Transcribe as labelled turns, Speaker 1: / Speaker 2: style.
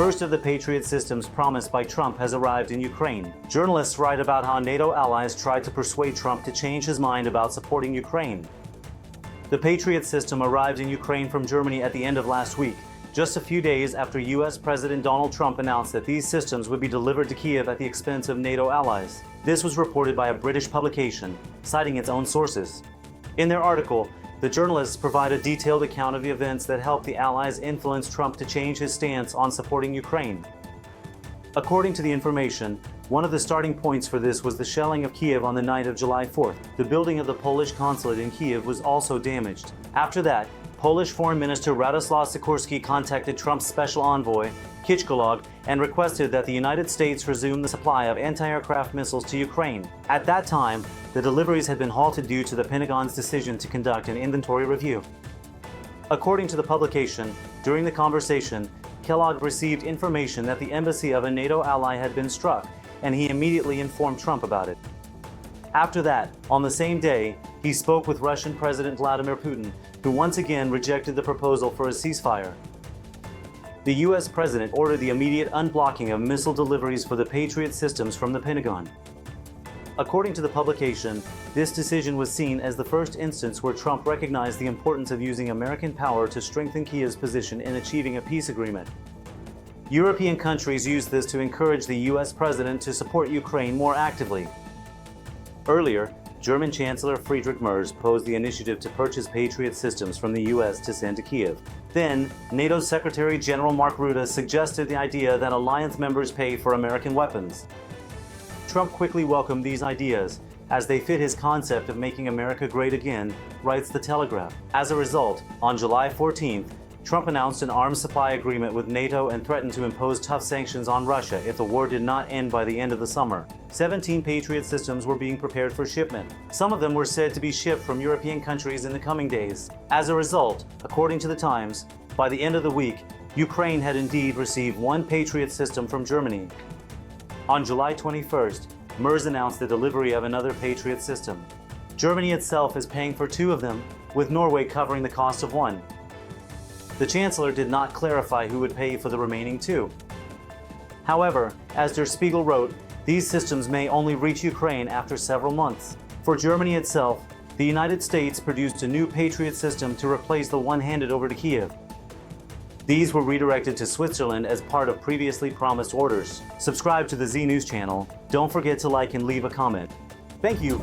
Speaker 1: first of the Patriot systems promised by Trump has arrived in Ukraine. Journalists write about how NATO allies tried to persuade Trump to change his mind about supporting Ukraine. The Patriot system arrived in Ukraine from Germany at the end of last week, just a few days after U.S. President Donald Trump announced that these systems would be delivered to Kiev at the expense of NATO allies. This was reported by a British publication, citing its own sources. In their article, the journalists provide a detailed account of the events that helped the Allies influence Trump to change his stance on supporting Ukraine. According to the information, one of the starting points for this was the shelling of Kiev on the night of July 4th. The building of the Polish consulate in Kiev was also damaged. After that, Polish Foreign Minister Radoslaw Sikorski contacted Trump's special envoy, Kichkolog, and requested that the United States resume the supply of anti-aircraft missiles to Ukraine. At that time, the deliveries had been halted due to the Pentagon's decision to conduct an inventory review. According to the publication, during the conversation, Kellogg received information that the embassy of a NATO ally had been struck, and he immediately informed Trump about it. After that, on the same day, he spoke with Russian President Vladimir Putin, who once again rejected the proposal for a ceasefire. The U.S. president ordered the immediate unblocking of missile deliveries for the Patriot systems from the Pentagon. According to the publication, this decision was seen as the first instance where Trump recognized the importance of using American power to strengthen Kiev's position in achieving a peace agreement. European countries used this to encourage the U.S. president to support Ukraine more actively. Earlier, German Chancellor Friedrich Merz posed the initiative to purchase Patriot systems from the U.S. to send to Kiev. Then, NATO Secretary General Mark Rutte suggested the idea that alliance members pay for American weapons. Trump quickly welcomed these ideas, as they fit his concept of making America great again, writes The Telegraph. As a result, on July 14th, Trump announced an arms supply agreement with NATO and threatened to impose tough sanctions on Russia if the war did not end by the end of the summer. 17 Patriot systems were being prepared for shipment. Some of them were said to be shipped from European countries in the coming days. As a result, according to The Times, by the end of the week, Ukraine had indeed received one Patriot system from Germany. On July 21st, Merz announced the delivery of another Patriot system. Germany itself is paying for two of them, with Norway covering the cost of one. The Chancellor did not clarify who would pay for the remaining two. However, as Der Spiegel wrote, these systems may only reach Ukraine after several months. For Germany itself, the United States produced a new Patriot system to replace the one handed over to Kiev. These were redirected to Switzerland as part of previously promised orders. Subscribe to the Z News channel. Don't forget to like and leave a comment. Thank you.